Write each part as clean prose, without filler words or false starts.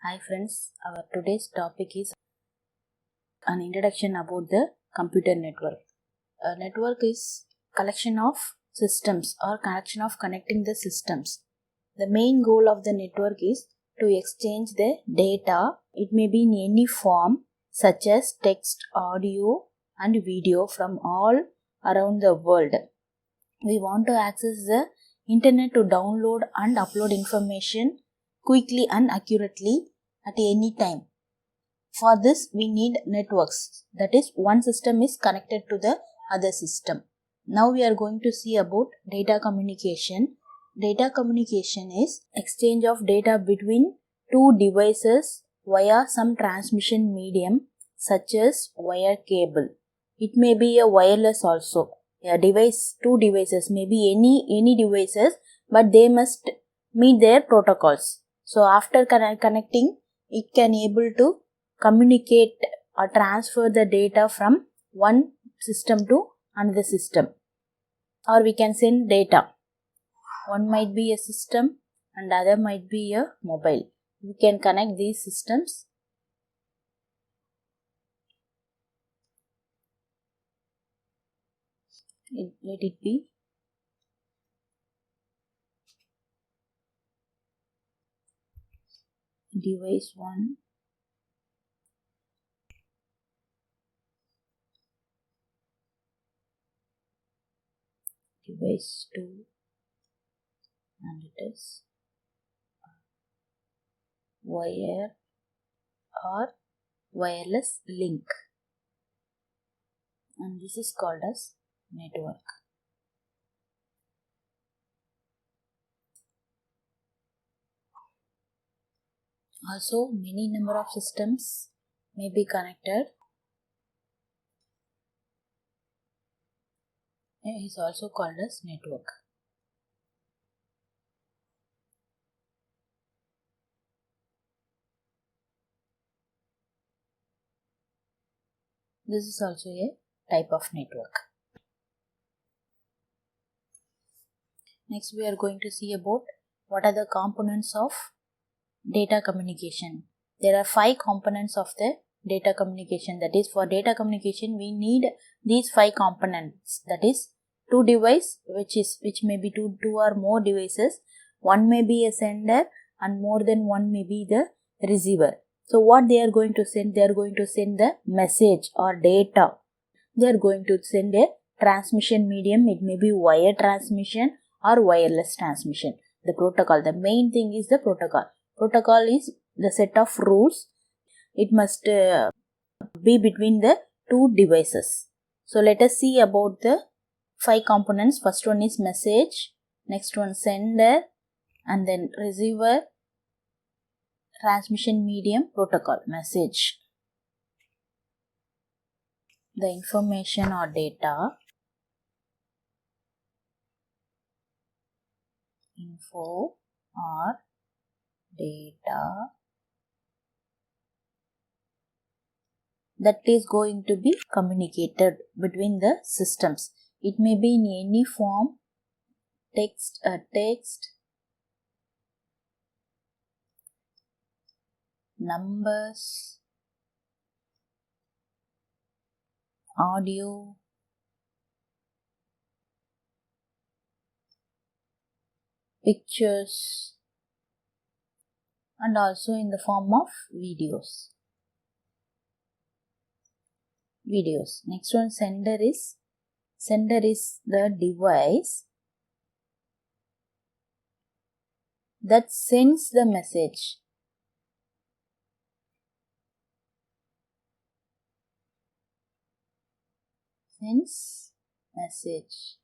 Hi friends, our today's topic is an introduction about the computer network. A network is collection of systems or collection of connecting the systems. The main goal of the network is to exchange the data. It may be in any form such as text, audio and video from all around the world. We want to access the internet to download and upload information quickly and accurately at any time. For this, we need networks. That is, one system is connected to the other system. Now we are going to see about data communication. Data communication is exchange of data between two devices via some transmission medium such as wire cable. It may be a wireless also. A device, two devices, maybe any devices, but they must meet their protocols. So after connecting, it can able to communicate or transfer the data from one system to another system, or we can send data. One might be a system and other might be a mobile. We can connect these systems. Let it be device 1, device 2, and it is wire or wireless link, and this is called as network. Also, many number of systems may be connected. It is also called as network. This is also a type of network. Next, we are going to see about what are the components of data communication. There are 5 components of the data communication. That is, for data communication, we need these 5 components. That is, two device, which may be two or more devices. One may be a sender, and more than one may be the receiver. So what they are going to send? They are going to send the message or data. They are going to send a transmission medium. It may be wire transmission or wireless transmission. The protocol, the main thing is the protocol. Protocol is the set of rules. It must be between the two devices. So let us see about the 5 components. First one is message, next one sender, and then receiver, transmission medium, protocol, message. The information or data, info or data, that is going to be communicated between the systems. It may be in any form, text, numbers, audio, pictures, and also in the form of videos. Next one, sender is the device that sends the message. Sends message.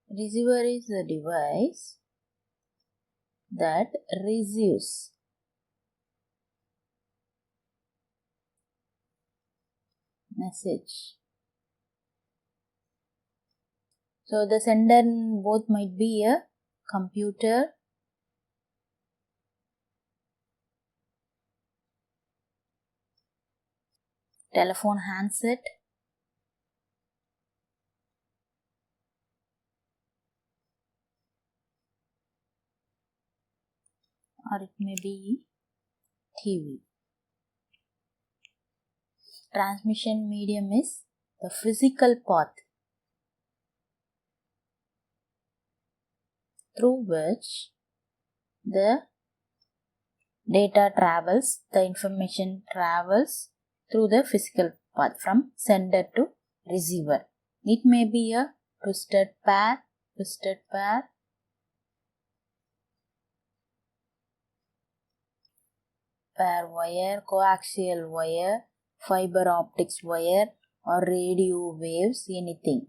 Receiver is the device that receives message. So the sender both might be a computer, telephone handset, or it may be TV. Transmission medium is the physical path through which the data travels, the information travels through the physical path from sender to receiver. It may be a twisted pair, pair wire, coaxial wire, fiber optics wire, or radio waves, anything.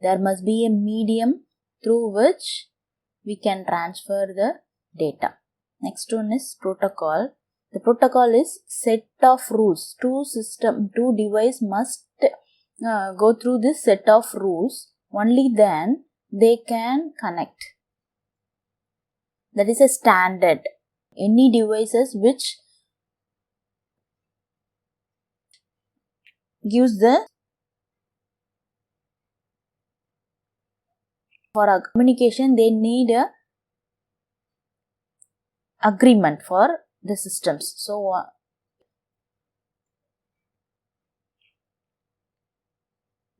There must be a medium through which we can transfer the data. Next one is protocol. The protocol is set of rules. Two device must go through this set of rules. Only then they can connect. That is a standard. Any devices which gives the for a communication, they need a agreement for the systems. So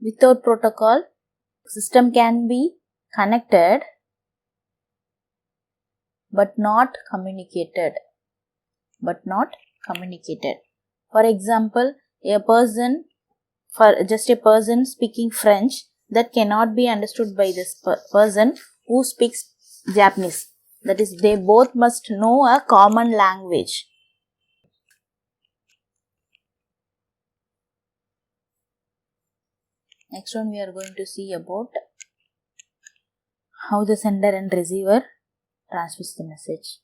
without protocol, system can be connected but not communicated. For example, a person speaking French, that cannot be understood by this person who speaks Japanese. That is, they both must know a common language. Next one, we are going to see about how the sender and receiver transmits the message.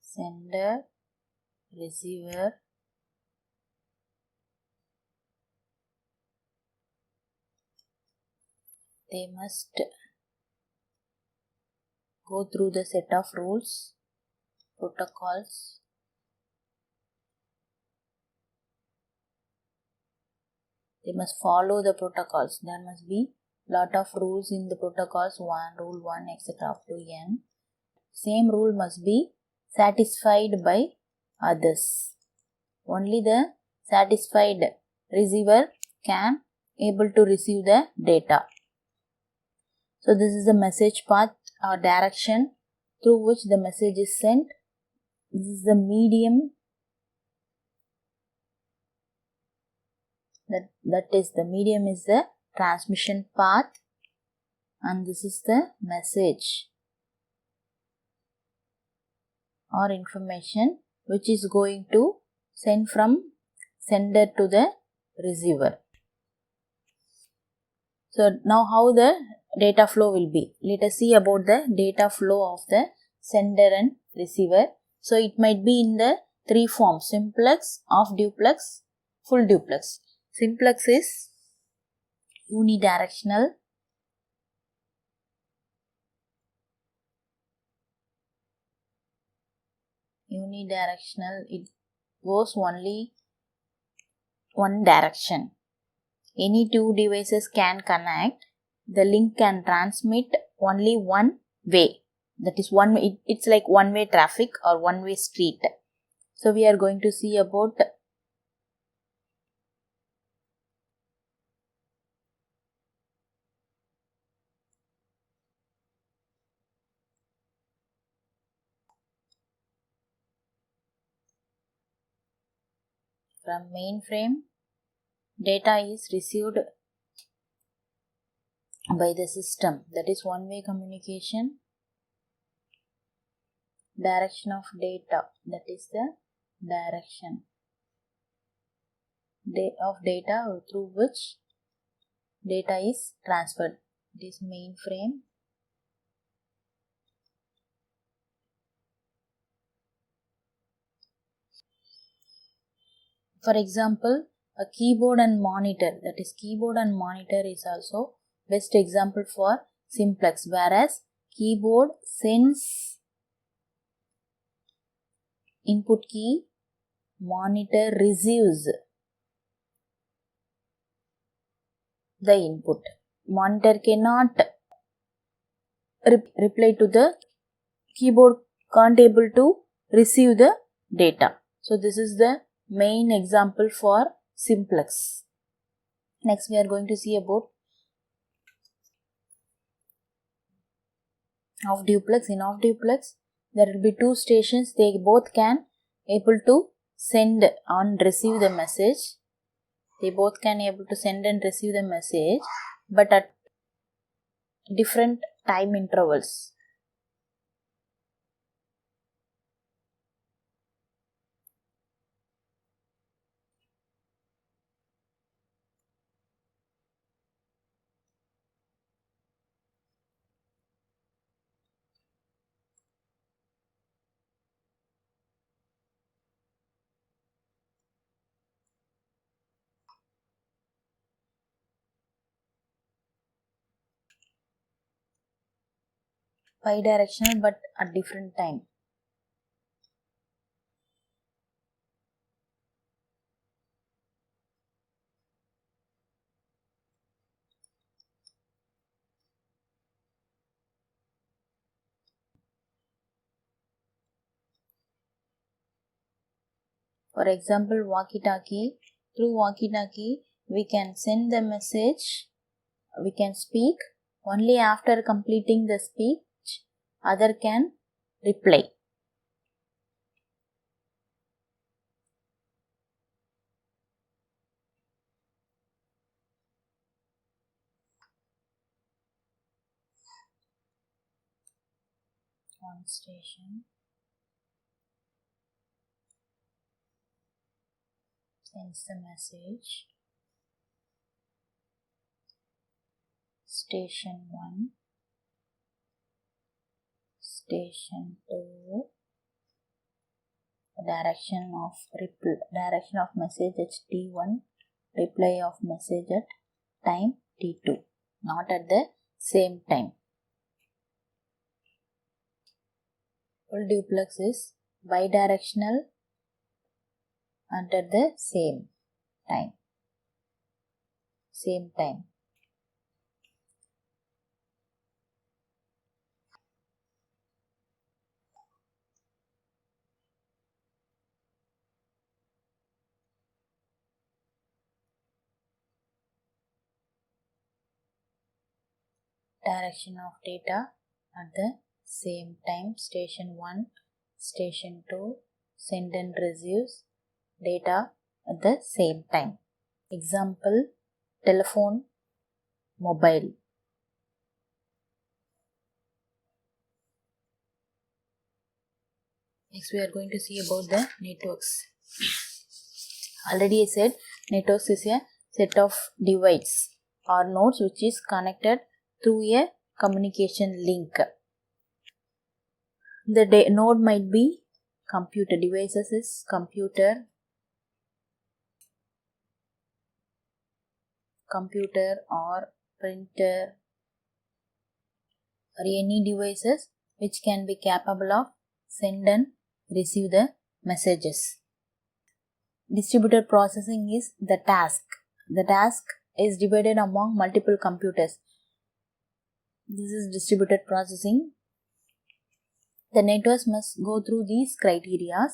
Sender, receiver, they must go through the set of rules, protocols. They must follow the protocols. There must be lot of rules in the protocols, rule 1, etc. up to n. Same rule must be satisfied by others. Only the satisfied receiver can able to receive the data. So this is the message path or direction through which the message is sent. This is the medium. That is, the medium is the transmission path, and this is the message or information which is going to send from sender to the receiver. So now how the data flow will be. Let us see about the data flow of the sender and receiver. So it might be in the three forms: simplex, off duplex, full duplex. Simplex is unidirectional. It goes only one direction. Any two devices can connect. The link can transmit only one way. That is it's like one-way traffic or one-way street. So we are going to see about from mainframe. Data is received by the system. That is one-way communication. Direction of data. That is the direction of data through which data is transferred. It is mainframe. For example, a keyboard and monitor. That is, keyboard and monitor is also best example for simplex, whereas keyboard sends input key, monitor receives the input. Monitor cannot reply to the keyboard can't able to receive the data. So this is the main example for simplex. Next we are going to see about off duplex. In off duplex there will be two stations, they both can able to send and receive the message. They both can able to send and receive the message, but at different time intervals. Bidirectional but at different time. For example, walkie-talkie. Through walkie-talkie, we can send the message, we can speak. Only after completing the speech, other can reply. One station sends the message. Station 1, station 2, direction of message at T1, reply of message at time T2, not at the same time. Full duplex is bidirectional and at the same time. Direction of data at the same time. Station 1, station 2, send and receives data at the same time. Example, telephone, mobile. Next we are going to see about the networks. Already I said networks is a set of devices or nodes which is connected through a communication link. The node might be computer. Devices is computer or printer or any devices which can be capable of send and receive the messages. Distributed processing is the task. The task is divided among multiple computers. This is distributed processing. The networks must go through these criteria.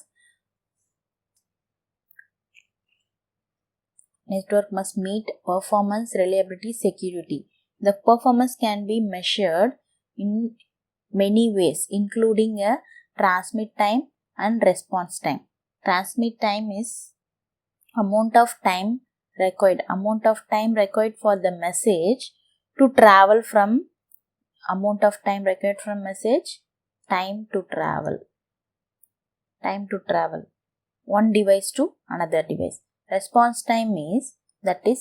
Network must meet performance, reliability, security. The performance can be measured in many ways, including a transmit time and response time. Transmit time is amount of time required for the message to travel from time to travel one device to another device. Response time is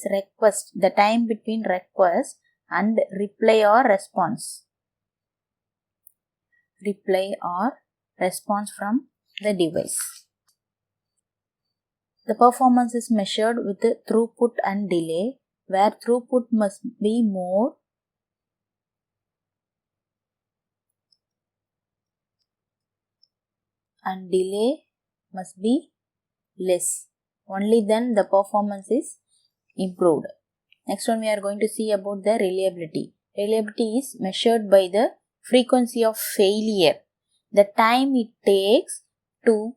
request, the time between request and reply or response from the device. The performance is measured with the throughput and delay, where throughput must be more and delay must be less. Only then the performance is improved. Next one we are going to see about the reliability. Reliability is measured by the frequency of failure, the time it takes to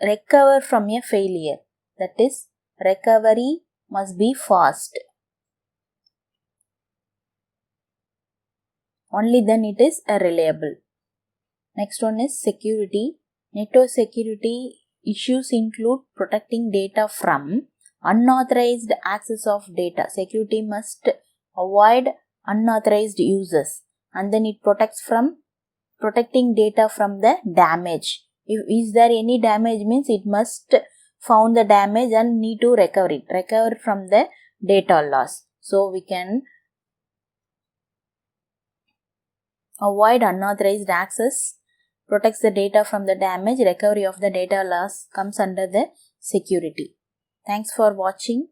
recover from a failure. That is, recovery must be fast. Only then it is reliable. Next one is security. Network security issues include protecting data from unauthorized access of data. Security must avoid unauthorized users, and then it protects from protecting data from the damage. If is there any damage, means it must found the damage and need to recover from the data loss. So we can avoid unauthorized access, protects the data from the damage, recovery of the data loss comes under the security. Thanks for watching.